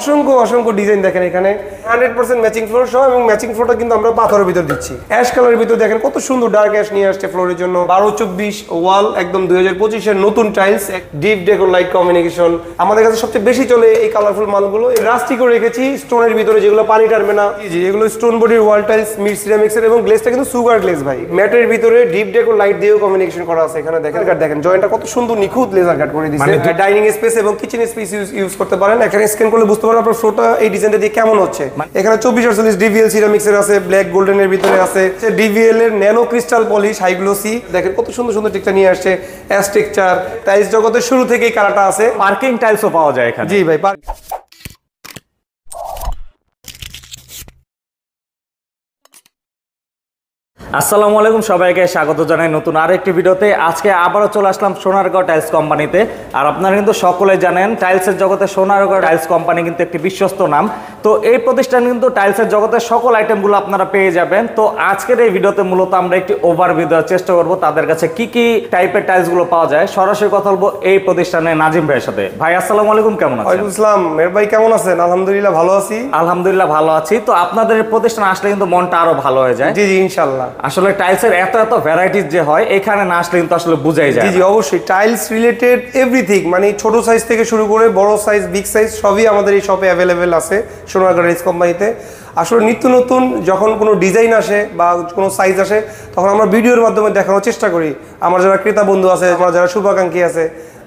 অসংখ্য অসংখ্য ডিজাইন দেখেন এখানে 100% ম্যাচিং ফ্লোর সহ, এবং ম্যাচিং ফ্লোরটা কিন্তু আমরা পাথরের ভিতর দিচ্ছি। অ্যাশ কালারের ভিতর দেখেন কত সুন্দর ডার্ক অ্যাশ নিয়ে আসছে ফ্লোরের জন্য। 12-24 ওয়াল একদম 2025 এর নতুন tiles, deep decor light combination. আমাদের কাছে সবচেয়ে বেশি চলে এই কালারফুল মালগুলো। রাস্টিকও রেখেছি স্টোনের ভিতরে, যেগুলো পানি টানবে না। জি, এগুলো স্টোন বডির ওয়াল টাইলস, মিড সিরামিক্সের, এবং গ্লেজটা কিন্তু সুগার গ্লেজ ভাই। ম্যাটের ভিতরে ডিপ ডেকোর লাইট দিয়েও কম্বিনেশন করা আছে। এখানে দেখেন দেখেন জয়েন্টটা কত সুন্দর নিখুঁত লেজার কাট করে দিয়েছে। ডাইনিং স্পেস এবং কিচেন স্পেস ইউজ করতে পারেন। এখানে স্ক্যান করলে বুঝতে পারবেন আপনার ফ্লোরটা এই ডিজাইনটা দিয়ে কেমন হচ্ছে। এখানে 24-48 ডিভিএল সিরামিক্স এর আছে, ব্ল্যাক গোল্ডেনের ভিতরে আছে, ডিভিএল এর nano crystal polish high glossy. দেখেন কত সুন্দর সুন্দর টেক্সচার নিয়ে আসছে। অ্যাশ টেক্সচার টাইলস জগতের শুরু থেকেই কালারটা আছে। পার্কিং টাইলসও পাওয়া যায় এখানে। জি ভাই। আসসালামু আলাইকুম, সবাইকে স্বাগত জানাই নতুন আরেকটি ভিডিওতে। আজকে আবারও চলে আসলাম সোনারগাঁও টাইলস কোম্পানিতে। আর আপনারা কিন্তু সকলে জানেন টাইলসের জগতে সোনারগাঁও টাইলস কোম্পানি কিন্তু একটি বিশ্বস্ত নাম। তো এই প্রতিষ্ঠান কিন্তু টাইলসের জগতের সকল আইটেমগুলো আপনারা পেয়ে যাবেন। তো আজকের এই ভিডিওতে মূলত আমরা একটি ওভারভিউ দেওয়ার চেষ্টা করব তাদের কাছে কি কি টাইপের টাইলসগুলো পাওয়া যায়। সরাসরি কথা বলবো এই প্রতিষ্ঠানের নাজিম ভাইয়ের সাথে। ভাই আসসালামু আলাইকুম, কেমন আছেন? ওয়ালাইকুম আসসালাম। মেহের ভাই কেমন আছেন? আলহামদুলিল্লাহ ভালো আছি। আলহামদুলিল্লাহ ভালো আছি। তো আপনাদের এই প্রতিষ্ঠানে আসলে কিন্তু মনটা আরো ভালো হয়ে যায়। জি জি ইনশাআল্লাহ। আসলে টাইলসের এত এত ভ্যারাইটিস যে হয়, এখানে না আসলে কিন্তু আসলে বুঝাই যায়। জি জি অবশ্যই। টাইলস রিলেটেড এভরিথিং, মানে ছোট সাইজ থেকে শুরু করে বড় সাইজ, বিগ সাইজ সবই আমাদের এই শপে অ্যাভেলেবেল আছে সোনারগাঁও টাইলস কোম্পানিতে। আসলে নিত্য নতুন যখন কোনো ডিজাইন আসে বা কোনো সাইজ আসে, তখন আমরা ভিডিওর মাধ্যমে দেখানোর চেষ্টা করি। আমার যারা ক্রেতা বন্ধু আছে, আমার যারা শুভাকাঙ্ক্ষী আছে,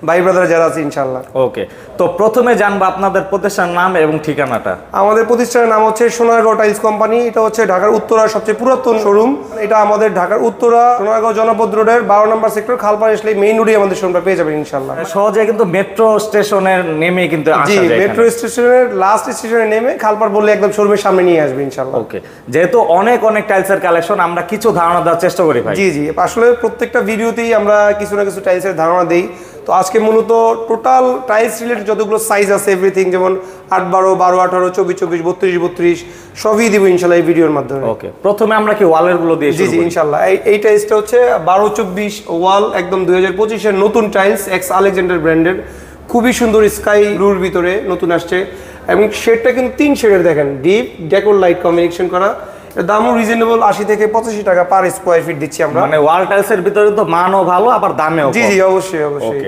ভাই ব্রাদার যারা আছে ইনশাআল্লাহ। ওকে, তো প্রথমে জানবো আপনাদের প্রতিষ্ঠানের নাম এবং ঠিকানাটা। আমাদের প্রতিষ্ঠানের নাম হচ্ছে সোনারগাঁও টাইলস কোম্পানি। এটা হচ্ছে ঢাকার উত্তরার সবচেয়ে পুরাতন শোরুম। এটা আমাদের ঢাকার উত্তরা সোনারগাঁও জনপদ রোডের 12 নম্বর সেক্টর, খালপাড় আসলে মেইন রোডে আমাদের শোরুমটা পেয়ে যাবেন ইনশাআল্লাহ। সহজে কিন্তু মেট্রো স্টেশনের নেমে কিন্তু আসা যায়। মেট্রো স্টেশনের লাস্ট স্টেশনে নেমে খালপাড় বললে একদম শোরুমের সামনে নিয়ে আসবে ইনশাআল্লাহ। ওকে, যেহেতু অনেক অনেক টাইলসের কালেকশন, আমরা কিছু ধারণা দেওয়ার চেষ্টা করি ভাই। জি জি, আসলে প্রত্যেকটা ভিডিওতেই আমরা কিছু না কিছু টাইলসের ধারণা দেই। তো আজকে মূলত টোটাল টাইলস রিলেটেড যতগুলো সাইজ আছে এভরিথিং, যেমন 8-12, 12-18, 24-24, 32-32 সবই দিব ইনশাআল্লাহ এই ভিডিওর মাধ্যমে। ওকে, প্রথমে আমরা কি ওয়ালের গুলো দিয়ে জি জি ইনশাআল্লাহ। এই টাইলসটা হচ্ছে 12-24 ওয়াল একদম 2025 এর নতুন টাইলস, এক্স আলেকজান্ডার ব্র্যান্ডের। খুবই সুন্দর স্কাই ব্লুর ভিতরে নতুন আসছে, এবং শেডটা কিন্তু 3 শেডের দেখেন, ডিপ ডেকোর লাইট কম্বিনেশন করা। দামও রিজনেবল, 80 থেকে 85 টাকা পার স্কয়ার ফিট দিচ্ছি আমরা। মানে ওয়াল টাইলসের ভিতরে তো মানও ভালো, আবার দামেও। জি জি অবশ্যই অবশ্যই।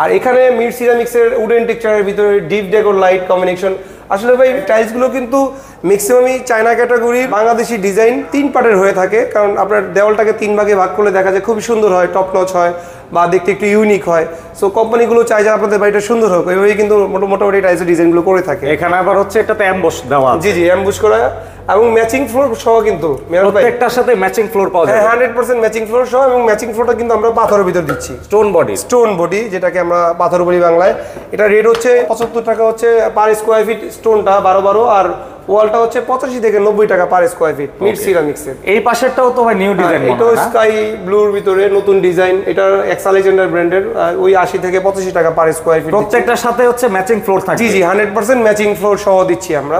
আর এখানে মিড সিরামিক্সের উডেন টেক্সচারের ভিতরে ডিপ ডেকোর লাইট কম্বিনেশন। আসলে ভাই টাইলসগুলো কিন্তু ম্যাক্সিমামই চায়না ক্যাটাগরি, বাংলাদেশি ডিজাইন 3 পার্টের হয়ে থাকে। কারণ আপনার দেওয়ালটাকে 3 ভাগে ভাগ করলে দেখা যায় খুবই সুন্দর হয়, টপ নচ হয়, বা দেখতে একটু ইউনিক হয়। সো কোম্পানিগুলো চাই যে আপনাদের বাড়িটা সুন্দর হোক, এইভাবেই কিন্তু মোটামুটি টাইলসের ডিজাইনগুলো করে থাকে। এখানে আবার হচ্ছে এটাতে অ্যাম্বস দেওয়া আছে। জি জি অ্যাম্বুশ করা, এবং ম্যাচিং ফ্লোর সহ কিন্তু প্রত্যেকটার সাথে ম্যাচিং ফ্লোর পাওয়া যায়। 100% ম্যাচিং ফ্লোর সহ, এবং ম্যাচিং ফ্লোরটা কিন্তু আমরা পাথরের ভিতর দিচ্ছি। স্টোন বডি যেটাকে আমরা পাথর বলি বাংলায়। এটা রেট হচ্ছে 75 টাকা হচ্ছে পার স্কয়ার ফিট স্টোনটা 12-12, আর ওয়ালটা হচ্ছে 85 থেকে 90 টাকা পার স্কয়ার ফিট মিড সিরামিক্সের। এই পাশেরটাও তো ভাই নিউ ডিজাইন, এটা স্কাই ব্লুর ভিতরে নতুন ডিজাইন। এটা এক্স আলেকজান্ডার ব্র্যান্ডের, ওই 80 থেকে 85 টাকা পার স্কয়ার ফিট। প্রত্যেকটার সাথে হচ্ছে ম্যাচিং ফ্লোর থাকে। জি জি 100% ম্যাচিং ফ্লোর সহ দিচ্ছি আমরা।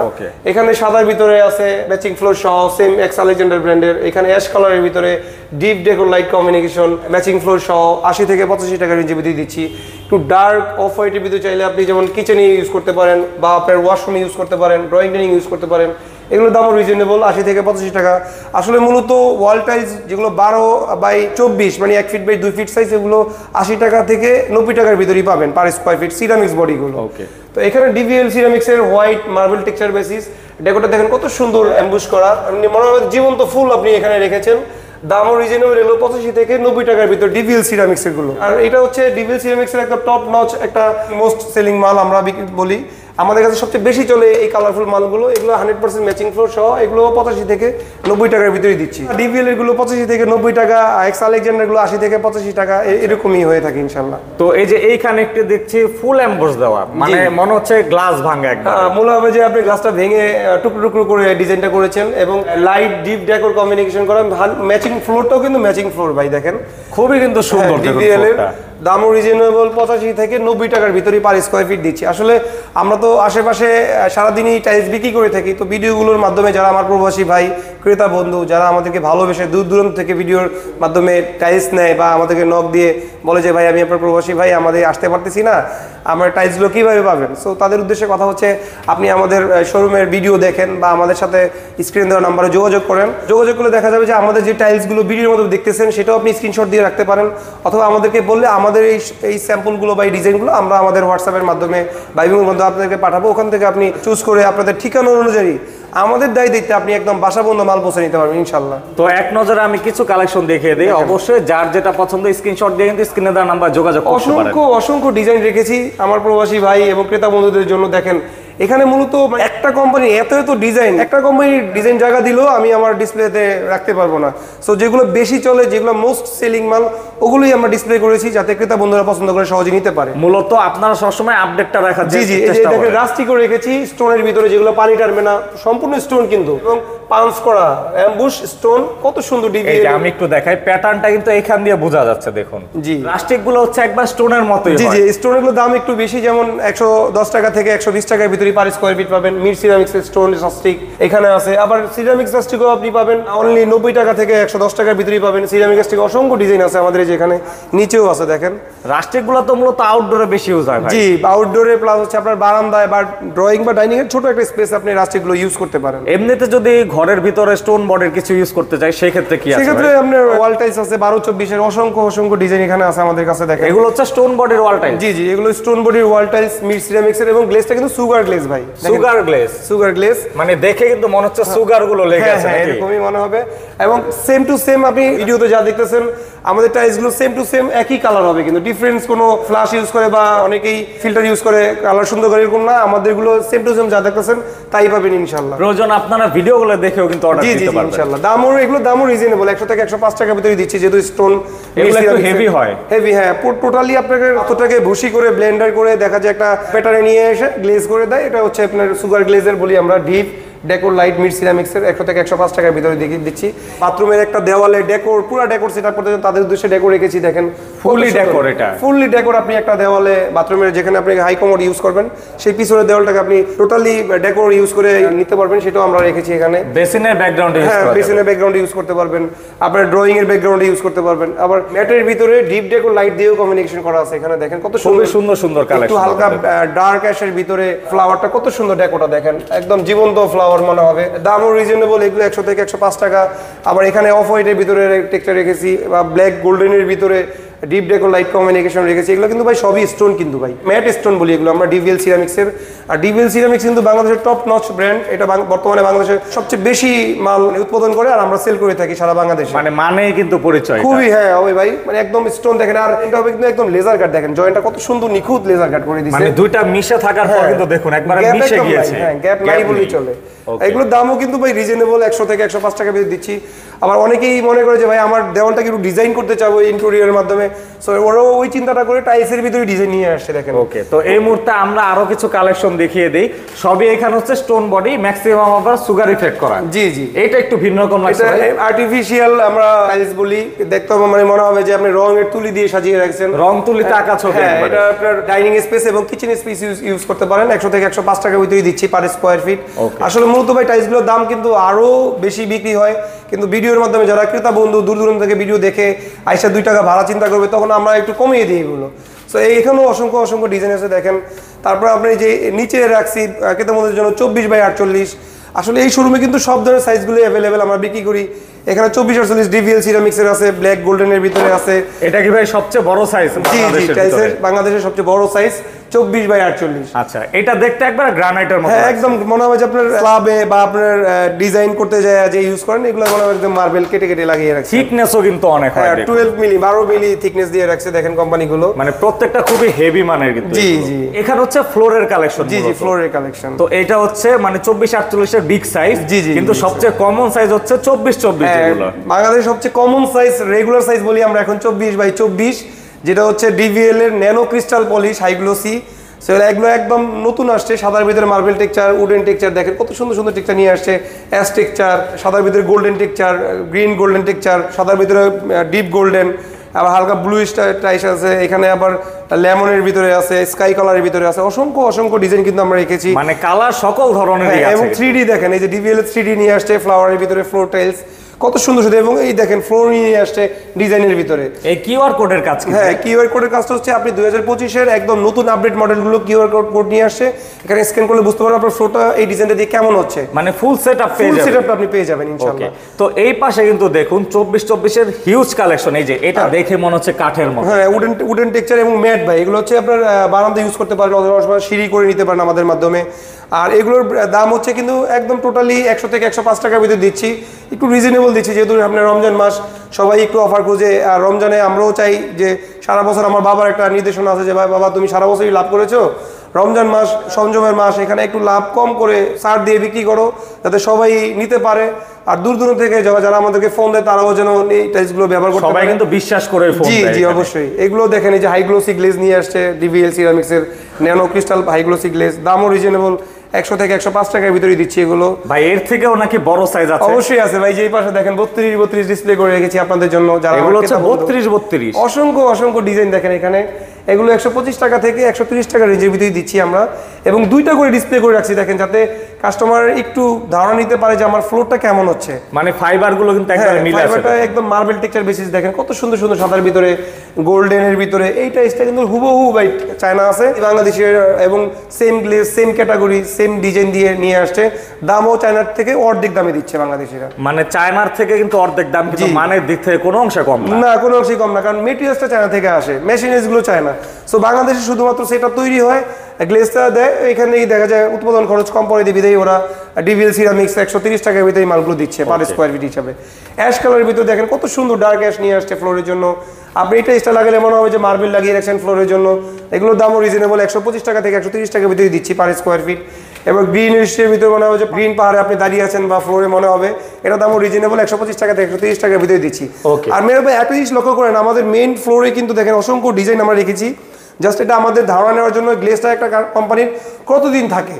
এখানে সাদার ভিতরে আছে ম্যাচিং ফ্লোর সহ, সেম এক্স আলেকজান্ডার ব্র্যান্ডের। এখানে অ্যাশ কালারের ভিতরে deep decor light combination, matching floor সহ 80 থেকে 85 টাকা রেঞ্জে ভিতরে দিচ্ছি। একটু ডার্ক অফ হোয়াইটের ভিতরে চাইলে আপনি যেমন কিচেনে ইউজ করতে পারেন, বা আপনার ওয়াশরুমে ইউজ করতে পারেন, ড্রয়িং ডাইনিং ইউজ করতে পারেন। এগুলোর দামও রিজনেবল, 80 থেকে 85 টাকা। আসলে মূলত ওয়াল টাইলস যেগুলো 12/24 মানে 1 ফিট বাই 2 ফিট সাইজ, এগুলো 80 টাকা থেকে 90 টাকার ভিতরেই পাবেন পার স্কয়ার ফিট সিরামিক্স বডিগুলো। তো এখানে ডিভিএল সিরামিক্সের হোয়াইট মার্বেল টেক্সচার বেসিস ডেকোরটা দেখেন কত সুন্দর অ্যাম্বুশ করা, মনে হয় জীবন্ত ফুল আপনি এখানে রেখেছেন। দামও রিজনেবল, এগুলো 85 থেকে 90 টাকার ভিতর ডিভিএল সিরামিক্সের গুলো। আর এটা হচ্ছে ডিভিএল সিরামিক্সের একটা টপ নচ, একটা মোস্ট সেলিং মাল আমরা বলি। আমাদের কাছে সবচেয়ে বেশি চলে এই কালারফুল মালগুলো। এগুলো 100% ম্যাচিং ফ্লোর সহ, এগুলো 85 থেকে 90 টাকার ভিতরেই দিচ্ছি। ডিভিএল এর গুলো 85 থেকে 90 টাকা, এক্স আলেকজান্ডার গুলো 80 থেকে 85 টাকা, এরকমই হয়ে থাকে ইনশাআল্লাহ। তো এই যে এইখানে একটু দেখছি ফুল এমবোস দেওয়া, মানে মনে হচ্ছে গ্লাস ভাঙা একদম। মনে হবে যে আপনি গ্লাসটা ভেঙে টুকরো টুকরো করে ডিজাইনটা করেছেন, এবং লাইট ডিপ ডেকোর কম্বিনেশন করা। ম্যাচিং ফ্লোরটাও কিন্তু ম্যাচিং ফ্লোর ভাই, দেখেন খুবই কিন্তু সুন্দর। ডিভিএল এর দামও রিজনেবল, 85 থেকে 90 টাকার ভিতরেই পার স্কয়ার ফিট দিচ্ছি। আসলে আমরা তো আশেপাশে সারাদিনই টাইলস বিক্রি করে থাকি। তো ভিডিওগুলোর মাধ্যমে যারা আমার প্রবাসী ভাই, ক্রেতা বন্ধু যারা আমাদেরকে ভালোবেসে দূর দূরান্ত থেকে ভিডিওর মাধ্যমে টাইলস নেয়, বা আমাদেরকে নক দিয়ে বলে যে ভাই আমি আপনার প্রবাসী ভাই, আমাদের আসতে পারতেছি না, আমরা টাইলসগুলো কিভাবে পাবেন। সো তাদের উদ্দেশ্যে কথা হচ্ছে, আপনি আমাদের শোরুমের ভিডিও দেখেন বা আমাদের সাথে স্ক্রিন দেওয়া নাম্বারে যোগাযোগ করেন। যোগাযোগ করলে দেখা যাবে যে আমাদের যে টাইলসগুলো ভিডিওর মধ্যে দেখতেছেন সেটাও আপনি স্ক্রিনশট দিয়ে রাখতে পারেন, অথবা আমাদেরকে বললে আমাদের এই স্যাম্পলগুলো বা এই ডিজাইনগুলো আমরা আমাদের হোয়াটসঅ্যাপের মাধ্যমে বা ইমেলের মাধ্যমে আপনাদেরকে পাঠাবো। ওখান থেকে আপনি চুজ করে আপনাদের ঠিকানা অনুযায়ী আমাদের দায়িত্বে আপনি একদম বাসাবন্ধ মাল পৌঁছে নিতে পারবেন ইনশাল্লাহ। তো এক নজরে আমি কিছু কালেকশন দেখিয়ে দিই, অবশ্যই যার যেটা পছন্দ স্ক্রিনশট দিয়ে কিন্তু স্ক্রিনে দেওয়া নাম্বার যোগাযোগ করতে পারেন। অসংখ্য ডিজাইন রেখেছি আমার প্রবাসী ভাই এবং ক্রেতা বন্ধুদের জন্য। দেখেন এখানে মূলত একটা কোম্পানি এত ডিজাইন, একটা কোম্পানির ডিজাইন জায়গা দিলেও আমি আমার ডিসপ্লেতে রাখতে পারবো না। সো যেগুলো বেশি চলে, যেগুলো মোস্ট সেলিং মাল, ওগুলোই আমরা ডিসপ্লে করেছি যাতে ক্রেতা বন্ধুরা পছন্দ করে সহজে নিতে পারে। মূলত আপনারা সবসময় আপডেটটা রাখার জি জি, এই যে দেখেন রাস্টিকও রেখেছি স্টোনের ভিতরে, যেগুলো পানি টানবে না, সম্পূর্ণ স্টোন কিন্তু, এবং পাঞ্চ করা অ্যাম্বুশ স্টোন, কত সুন্দর ডিজাইন। এই যে আমি একটু দেখাই, প্যাটার্নটা কিন্তু এখান দিয়ে বোঝা যাচ্ছে, দেখুন। জি, রাস্টিক গুলো হচ্ছে একবার স্টোনের মতোই। জি জি, স্টোনের দাম একটু বেশি, যেমন 110 টাকা থেকে 120 টাকার ভিতরে পার স্কয়ার ফিট পাবেন। মিড সিরামিক্স স্টোন রাস্টিক এখানে আছে, আবার সিরামিক্স রাস্টিকও আপনি পাবেন অনলি 90 টাকা থেকে 110 টাকার ভিতরেই পাবেন। সিরামিক রাস্টিক অসংখ্য ডিজাইন আছে আমাদের, যেখানে নিচেও আছে দেখেন। রাস্টিক গুলো তো মূলত আউটডোরে বেশি ইউজ হয় ভাই। জি, আউটডোরে প্লাস হচ্ছে আপনার বারান্দায় বা ড্রয়িং বা ডাইনিং এর ছোট একটা স্পেস আপনি রাস্টিক গুলো ইউজ করতে পারেন। এমনিতে যদি ঘরের ভিতরে স্টোন বডির কিছু ইউজ করতে চাই সেই ক্ষেত্রে কি আছে? সেক্ষেত্রে আপনার ওয়াল টাইলস আছে 12-24 এর অসংখ্য ডিজাইন এখানে আছে আমাদের কাছে দেখেন। এগুলো হচ্ছে স্টোন বডির ওয়াল টাইলস। জি জি, এগুলো স্টোন বডির ওয়াল টাইলস, মিড সিরামিক্স এর, এবং গ্লেজটা কিন্তু সুগার গ্লেজ ভাই। সুগার গ্লেজ মানে দেখে কিন্তু মনে হচ্ছে সুগার গুলো লেগে আছে নাকি? এরকমই মনে হবে, এবং সেম টু সেম আপনি ভিডিওতে যা দেখতেছেন আমাদের টাইলস গুলো সেম টু সেম একই কালার হবে, কিন্তু ডিফারেন্স কোনো ফ্ল্যাশ ইউজ করে বা অনেকেই ফিল্টার ইউজ করে কালার সুন্দর করে, এরকম না। আমাদের গুলো সেম টু সেম যা দেখতেছেন তাই পাবেন ইনশাআল্লাহ। প্রয়োজন আপনারা ভিডিওগুলো দেখেও কিন্তু অর্ডার দিতে পারবেন ইনশাআল্লাহ। দামও রিজনেবল, 100 থেকে 105 টাকার ভিতরে দিচ্ছি, যেহেতু স্টোন এগুলো একটু হেভি হয়। হেভি, হ্যাঁ। টোটালি আপনাকে কতটাকে ভুসি করে ব্লেন্ডার করে দেখা যায় একটা প্যাটার্নে নিয়ে এসে গ্লেজ করে দেয়। এটা হচ্ছে আপনার সুগার গ্লেজের বলি আমরা, ডিপ ডেকোর লাইট মিড সিরামিক্সের 100 থেকে 105 টাকার ভিতরে দিচ্ছি। বাথরুমের একটা দেওয়ালে ডেকোর, পুরো ডেকোর সেটআপ করতে তাদের উদ্দেশ্যে ডেকোর রেখেছি দেখেন, ফুললি ডেকোর। এটা ফুললি ডেকোর আপনি একটা দেওয়ালে বাথরুমের যেখানে আপনি হাই কমোড ইউজ করবেন সেই পিছনের দেওয়ালটাকে আপনি টোটালি ডেকোর ইউজ করে নিতে পারবেন, সেটাও আমরা রেখেছি এখানে। বেসিনের ব্যাকগ্রাউন্ড ইউজ হ্যাঁ, বেসিনের ব্যাকগ্রাউন্ড ইউজ করতে পারবেন, আপনার ড্রয়িং এর ব্যাকগ্রাউন্ড ইউজ করতে পারবেন। আবার ম্যাটের ভিতরে ডিপ ডেকোর লাইট দিয়েও কমিউনিকেশন করা আছে এখানে দেখেন, কত সুন্দর কালেকশন। একটু হালকা ডার্ক অ্যাশের ভিতরে ফ্লাওয়ারটা, কত সুন্দর ডেকোরটা দেখেন, একদম জীবন্ত ফ্লাওয়ার মনে হবে। দামও রিজনেবল, এগুলো 100 থেকে 105 টাকা। আবার এখানে অফ হোয়াইটের ভিতরে টেক্সচার রেখেছি, বা ব্ল্যাক গোল্ডেনের ভিতরে ডিপ ডেকোর লাইট কমিউনিকেশন রেখেছি। এগুলো কিন্তু ভাই সবই স্টোন, কিন্তু ভাই ম্যাট স্টোন বলি এগুলো আমরা, ডিভিএল সিরামিক্সের। আর ডিভিএল সিরামিক্স কিন্তু বাংলাদেশের টপ নচ ব্র্যান্ড। এটা বর্তমানে বাংলাদেশের সবচেয়ে বেশি মাল উৎপাদন করে, আর আমরা সেল করে থাকি সারা বাংলাদেশে। মানে কিন্তু পরিচয় খুবই, হ্যাঁ ওই ভাই, মানে একদম স্টোন দেখেন। আর এটা হবে কিন্তু একদম লেজার কাট, দেখেন জয়েন্টটা কত সুন্দর নিখুঁত লেজার কাট করে দিয়েছে। মানে দুইটা মিশে থাকার পর কিন্তু দেখুন একবারে মিশে গিয়েছে। হ্যাঁ, গ্যাপ নাই বলেই চলে। এগুলোর দামও কিন্তু ভাই রিজনেবল, 100 থেকে 105 টাকা বেশি দিচ্ছি। আবার অনেকেই মনে করে যে ভাই আমার দেওয়ালটাকে একটু ডিজাইন করতে চাবো ইন্টেরিয়রের মাধ্যমে, সো ওরাও ওই চিন্তাটা করে টাইলসের ভিতরে ডিজাইন নিয়ে আসছে দেখেন। ওকে, তো এই মুহূর্তে আমরা আরো কিছু কালেকশন দেখিয়ে দেই। সবই এখানে হচ্ছে স্টোন বডি, ম্যাক্সিমাম আবার সুগার ইফেক্ট করা। জি জি, এটা একটু ভিন্ন রকম লাগছে। এটা আর্টিফিশিয়াল আমরা টাইলস বলি, দেখতে মানে মনে হবে যে আপনি রঙের তুলি দিয়ে সাজিয়ে রাখছেন, রং তুলিতে আঁকা ছবি। হ্যাঁ, এটা আপনার ডাইনিং স্পেস এবং কিচেন স্পেস ইউজ করতে পারেন। 100 থেকে 105 টাকার ভিতরে দিচ্ছি পার স্কয়ার ফিট। আসলে মূলত ভাই টাইলসগুলোর দাম কিন্তু আরো বেশি বিক্রি হয়, কিন্তু ভিডিওর মাধ্যমে যারা ক্রেতা বন্ধু দূর দূরান্ত থেকে ভিডিও দেখে আইসা 2 টাকা ভাড়া চিন্তা করবে, তখন আমরা একটু কমিয়ে দিই এগুলো। সো এখানেও অসংখ্য ডিজাইন আছে দেখেন। তারপর আপনি যে নিচে রাখছি ক্রেতা বন্ধুদের জন্য 24x48। আসলে এই শোরুমে কিন্তু সব ধরনের সাইজগুলো অ্যাভেলেবেল আমরা বিক্রি করি। এখানে 24x48 ডিভিএল সিরামিক্সের আছে, ব্ল্যাক গোল্ডেনের ভিতরে আছে। এটা কি ভাই সবচেয়ে বড় সাইজ? জি জি, টাইলসের বাংলাদেশের সবচেয়ে বড় সাইজ 24x48। আচ্ছা, এটা দেখতে একবার গ্রানাইটের মতো। হ্যাঁ, একদম মনে হয় যে আপনার স্ল্যাবে বা আপনার ডিজাইন করতে যায় যে ইউজ করেন, এগুলো মনে হয় একদম মার্বেল কেটে লাগিয়ে রাখছে। থিকনেসও কিন্তু অনেক হয়। 12 মিলি 12 মিলি থিকনেস দিয়ে রাখছে দেখেন কোম্পানিগুলো, মানে প্রত্যেকটা খুবই হেভি মানের কিন্তু। জি জি, এখানে হচ্ছে ফ্লোরের কালেকশন। জি জি, ফ্লোরের কালেকশন। তো এটা হচ্ছে মানে 24x48 এর বিগ সাইজ। জি জি, কিন্তু সবচেয়ে কমন সাইজ হচ্ছে 24x24 যেগুলো। বাংলাদেশের সবচেয়ে কমন সাইজ, রেগুলার সাইজ বলি আমরা এখন 24x24, যেটা হচ্ছে ডিভিএল এর nano crystal polish high glossy. সেগুলো এগুলো একদম নতুন আসছে, সাদার ভিতরে মার্বেল টেক্সচার, উডেন টেক্সচার, দেখেন কত সুন্দর টেক্সচার নিয়ে আসছে। অ্যাশ টেক্সচার, সাদার ভিতরে golden texture, green golden texture, সাদার ভিতরে ডিপ গোল্ডেন, আবার হালকা ব্লু টাইস আছে এখানে, আবার লেমনের ভিতরে আছে, স্কাই কালারের ভিতরে আছে। অসংখ্য ডিজাইন কিন্তু আমরা রেখেছি, মানে কালার সকল ধরনের আছে। এবং 3D দেখেন, এই যে ডিভিএল 3D নিয়ে আসছে ফ্লাওয়ারের ভিতরে, ফ্লোর টাইলস কত সুন্দর সুন্দর, এবং এই দেখেন ফ্লোর নিয়ে আসছে ডিজাইনের ভিতরে। এই কিউআর কোডের কাজ কি? হ্যাঁ, কিউআর কোডের কাজটা হচ্ছে আপনি 2025-এর একদম নতুন আপডেট মডেলগুলো কিউআর কোড নিয়ে আসছে, এখানে স্ক্যান করলে বুঝতে পারবেন আপনার ফ্লোরটা এই ডিজাইনটা দিয়ে কেমন হচ্ছে, মানে ফুল সেটআপ পেয়ে ফুল যাবেন। সেটআপটা আপনি পেয়ে যাবেন ইনশাআল্লাহ। তো এই পাশে কিন্তু দেখুন 24-24-এর হিউজ কালেকশন, এই যে এটা দেখে মনে হচ্ছে কাঠের মতো। হ্যাঁ, উডেন টেক্সচার এবং ম্যাট ভাই, এগুলো হচ্ছে আপনার বারান্দা ইউজ করতে পারেন, অথবা সিঁড়ি করে নিতে পারেন আমাদের মাধ্যমে। আর এগুলোর দাম হচ্ছে কিন্তু একদম টোটালি 100 থেকে 105 টাকার ভিতরে দিচ্ছি, একটু রিজনেবল দিচ্ছি, যেহেতু আপনার রমজান মাস সবাই একটু অফার খুঁজে। আর রমজানে আমরাও চাই যে সারা বছর, আমার বাবার একটা নির্দেশনা আছে যে ভাই বাবা তুমি সারা বছরই লাভ করেছো, রমজান মাস সংযমের মাস, এখানে একটু লাভ কম করে ছাড় দিয়ে বিক্রি করো যাতে সবাই নিতে পারে। আর দূর দূর থেকে যারা আমাদেরকে ফোন দেয় তারাও যেন এই টাইলসগুলো ব্যবহার করতে পারে। সবাই কিন্তু বিশ্বাস করে ফোন জি দেয়। জি অবশ্যই। এগুলো দেখেন, এই যে হাই গ্লোসি গ্লেজ নিয়ে আসছে ডিভিএল সিরামিক্সের nano crystal high glossy glaze, দামও রিজনেবল, 100 থেকে 105 টাকার ভিতরে দিচ্ছি এগুলো। ভাই এর থেকেও নাকি বড় সাইজ আছে? অবশ্যই আছে ভাই, যেই পাশে দেখেন 32 ডিসপ্লে করে রেখেছি আপনাদের জন্য, যারা এগুলো হচ্ছে 32 অসংখ্য ডিজাইন দেখেন এখানে। এগুলো 125 টাকা থেকে 130 টাকা রেঞ্জের ভিতরেই দিচ্ছি আমরা, এবং দুইটা করে ডিসপ্লে করে রাখছি দেখেন, যাতে কাস্টমার একটু ধারণা নিতে পারে যে আমার ফ্লোরটা কেমন হচ্ছে। মানে ফাইবার গুলো কিন্তু একদম মিলে আছে, ফাইবারটা একদম মার্বেল টেক্সচার বেসিস দেখেন, কত সুন্দর সুন্দর সাদার ভিতরে গোল্ডেনের ভিতরে। এই টাইসটা কিন্তু হুবহু ভাই চায়না আছে, বাংলাদেশের, এবং same glaze same category same design দিয়ে নিয়ে আসছে, দামও চায়নার থেকে অর্ধেক দামে দিচ্ছে বাংলাদেশিরা। মানে চায়নার থেকে কিন্তু অর্ধেক দাম, কিন্তু মানের দিক থেকে কোনো অংশে কম না। না, কোনো অংশে কম না, কারণ মেটেরিয়ালসটা চায়না থেকে আসে, মেশিনারিজ গুলো চায়না। সো বাংলাদেশে শুধুমাত্র সেটা তৈরি হয়, গ্লেজটা দেয়, এখানেই দেখা যায় উৎপাদন খরচ কম পড়ে দিয়ে বিধায় ওরা ডিভিএল সিরামিক্স 130 টাকার ভিতরে মালগুলো দিচ্ছে পার স্কোয়ার ফিট হিসাবে। অ্যাশ কালারের ভিতরে দেখেন কত সুন্দর ডার্ক অ্যাশ নিয়ে আসছে ফ্লোরের জন্য। আপনি এটা এক্সট্রা লাগালে মনে হবে যে মার্বেল লাগিয়ে রাখছেন ফ্লোরের জন্য। এগুলোর দামও রিজনেবল, 125 টাকা থেকে 130 টাকার ভিতরে দিচ্ছি পার স্কোয়ার ফিট। এবং গ্রিন ইস্টের ভিতরে মনে হবে যে গ্রিন পাহাড়ে আপনি দাঁড়িয়ে আছেন বা ফ্লোরে মনে হবে, এটা দামও রিজনেবল, 125 টাকা থেকে 130 টাকার ভিতরে দিচ্ছি। আর মেয়ের ভাই একটা জিনিস লক্ষ্য করেন, আমাদের মেইন ফ্লোরে কিন্তু দেখেন অসংখ্য ডিজাইন আমরা রেখেছি, জাস্ট এটা আমাদের ধারণা নেওয়ার জন্য গ্লেজটা একটা কোম্পানির কতদিন থাকে,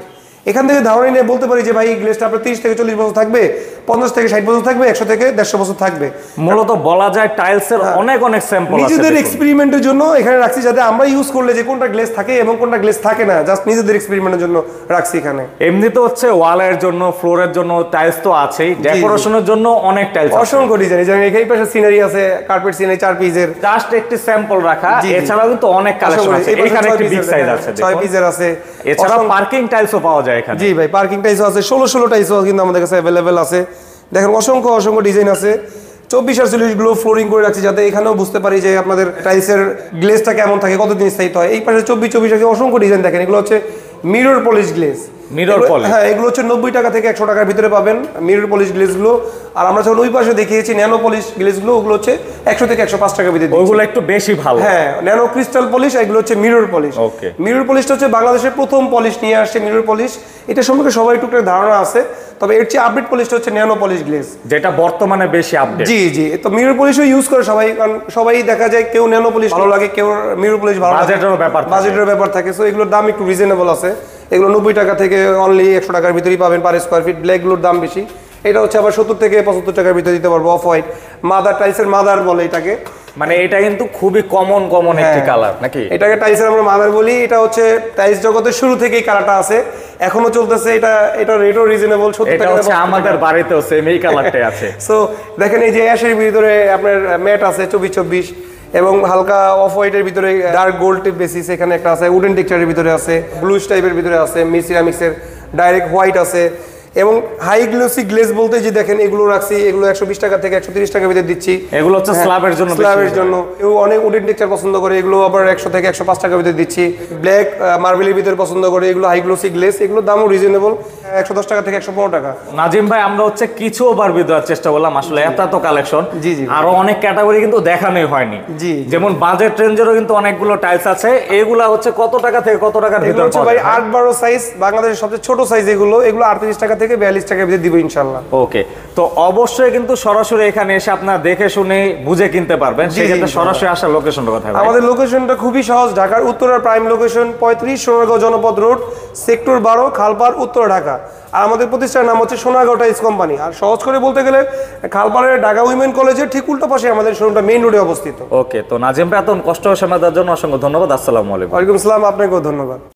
এখান থেকে ধারণা নিয়ে বলতে পারি যে ভাই গ্লেজটা আপনার 30 থেকে 40 বছর থাকবে, 50 থেকে 60 বছর থাকবে, 100 থেকে 150 বছর থাকবে। মূলত বলা যায় টাইলসের অনেক স্যাম্পল আছে, নিজেদের এক্সপেরিমেন্টের জন্য এখানে রাখছি, যাতে আমরা ইউজ করলে যে কোনটা গ্লেজ থাকে এবং কোনটা গ্লেজ থাকে না, জাস্ট নিজেদের এক্সপেরিমেন্টের জন্য রাখছি এখানে। এমনিতে হচ্ছে ওয়ালের জন্য, ফ্লোরের জন্য টাইলস তো আছেই, ডেকোরেশনের জন্য অনেক টাইলস, অসংখ্য ডিজাইন। যেমন এই পাশে সিনারি আছে, কার্পেট সিনারি 4 পিসের, জাস্ট একটি স্যাম্পল রাখা। এছাড়াও কিন্তু অনেক কালেকশন আছে, এখানে একটি বিগ সাইজ আছে, 6 পিসের আছে। এছাড়া পার্কিং টাইলসও পাওয়া যায় এখানে। জি ভাই, পার্কিং টাইলস আছে, 16 টাইলসও কিন্তু আমাদের কাছে अवेलेबल আছে। দেখেন অসংখ্য ডিজাইন আছে। 24 গুলো ফ্লোরিং করে রাখছি, যাতে এখানেও বুঝতে পারি যে আপনাদের টাইলসের গ্লেজটা কেমন থাকে, কতদিন স্থায়িত্ব হয়। এই পাশে 24 অসংখ্য ডিজাইন দেখেন, এগুলো হচ্ছে mirror polish glaze. Mirror polish, হ্যাঁ, এগুলো হচ্ছে 90 টাকা থেকে 100 টাকার ভিতরে পাবেন মিরর পলিশ গ্লেজগুলো। আর আমরা যখন ওই পাশে দেখিয়েছি ন্যানো পলিশ গ্লেজগুলো, ওগুলো হচ্ছে 100 থেকে 105 টাকার ভিতরে। ওগুলো একটু বেশি ভালো। হ্যাঁ, ন্যানো ক্রিস্টাল পলিশ, এগুলো হচ্ছে মিরর পলিশ। মিরর পলিশটা হচ্ছে বাংলাদেশের প্রথম পলিশ নিয়ে আসছে মিরর পলিশ। এটা সম্পর্কে সবাই টুকটাক ধারণা আছে, তবে এর চেয়ে আপডেট পলিশটা হচ্ছে ন্যানো পলিশ গ্লেজ, যেটা বর্তমানে বেশি আপডেট। জি। তো মিরর পলিশও ইউজ করে সবাই, কারণ সবাই দেখা যায় কেউ ন্যানো পলিশ ভালো লাগে, কেউ মিরর পলিশ ভালো লাগে, বাজেটের ব্যাপার থাকে। সো এগুলোর দাম একটু রিজনেবল আছে, এগুলো 90 টাকা থেকে অনলি 100 টাকার ভিতরেই পাবেন পার স্কোয়ার ফিট। ব্ল্যাকগুলোর দাম বেশি, এটা হচ্ছে আবার 70 থেকে 75 টাকার ভিতরে দিতে পারবো। অফ হোয়াইট মাদার, টাইলসের মাদার বলে এটাকে, মানে এটা কিন্তু খুবই কমন একটি কালার নাকি? এটাকে টাইলসের আমরা মাদার বলি। এটা হচ্ছে টাইলস জগতের শুরু থেকেই কালারটা আছে, এখনো চলতেছে। এটা রেটও রিজনেবল, 70 টাকা। এটা হচ্ছে আমাদের বাড়িতেও সেম এই কালারটাই আছে। সো দেখেন, এই যে অ্যাশের ভিতরে আপনার ম্যাট আছে 24, এবং হালকা অফ হোয়াইটের ভিতরে ডার্ক গোল্ড বেসিস এখানে একটা আছে, উডেন টেক্সচারের ভিতরে আছে, ব্লুশ টাইপের ভিতরে আছে, সিরামিক্সের ডাইরেক্ট হোয়াইট আছে, এবং হাই গ্লোসি গ্লেজ বলতে যে দেখেন এগুলো রাখছি, এগুলো 120 টাকা থেকে 130 টাকার ভিতরে দিচ্ছি। এগুলো হচ্ছে স্ল্যাবের জন্য, কেউ অনেক উডেন টেক্সচার পছন্দ করে, এগুলো আবার 100 থেকে 105 টাকার ভিতরে দিচ্ছি। ব্ল্যাক মার্বেলের ভিতরে পছন্দ করে, এগুলো হাই গ্লোসি গ্লেজ, এগুলো দামও রিজনেবল, 110 টাকা থেকে 115 টাকা। নাজিম ভাই, আমরা হচ্ছে কিছু ওভারভিউ দেওয়ার চেষ্টা করলাম, আসলে এত কালেকশন, জি আরো অনেক ক্যাটাগরি কিন্তু দেখানোই হয়নি। জি, যেমন বাজেট রেঞ্জেরও কিন্তু অনেকগুলো টাইলস আছে। এগুলা হচ্ছে কত টাকা থেকে কত টাকার ভিতরে হচ্ছে ভাই 8-12 সাইজ, বাংলাদেশের সবচেয়ে ছোট সাইজ এগুলো 38 টাকা থেকে 42 টাকার ভিতরে দিব ইনশাআল্লাহ। ওকে, তো অবশ্যই কিন্তু সরাসরি এখানে এসে আপনারা দেখে শুনে বুঝে কিনতে পারবেন। সেক্ষেত্রে সরাসরি আসার লোকেশনটা কোথায়? আমাদের লোকেশনটা খুবই সহজ, ঢাকার উত্তরার প্রাইম লোকেশন 35 সোনারগাঁও জনপদ রোড, সেক্টর 12, খালপাড়, উত্তর ঢাকা। আর আমাদের প্রতিষ্ঠানের নাম হচ্ছে সোনারগাঁও টাইলস কোম্পানি। আর সহজ করে বলতে গেলে খালপাড়ের ঢাকা উইমেন কলেজের ঠিক উল্টো পাশে আমাদের শোরুমটা মেইন রোডে অবস্থিত। ওকে, তো নাজিম ভাই এত কষ্ট সময় দেওয়ার জন্য অসংখ্য ধন্যবাদ। আসসালামু আলাইকুম। ওয়ালাইকুম আসসালাম, আপনাকেও ধন্যবাদ।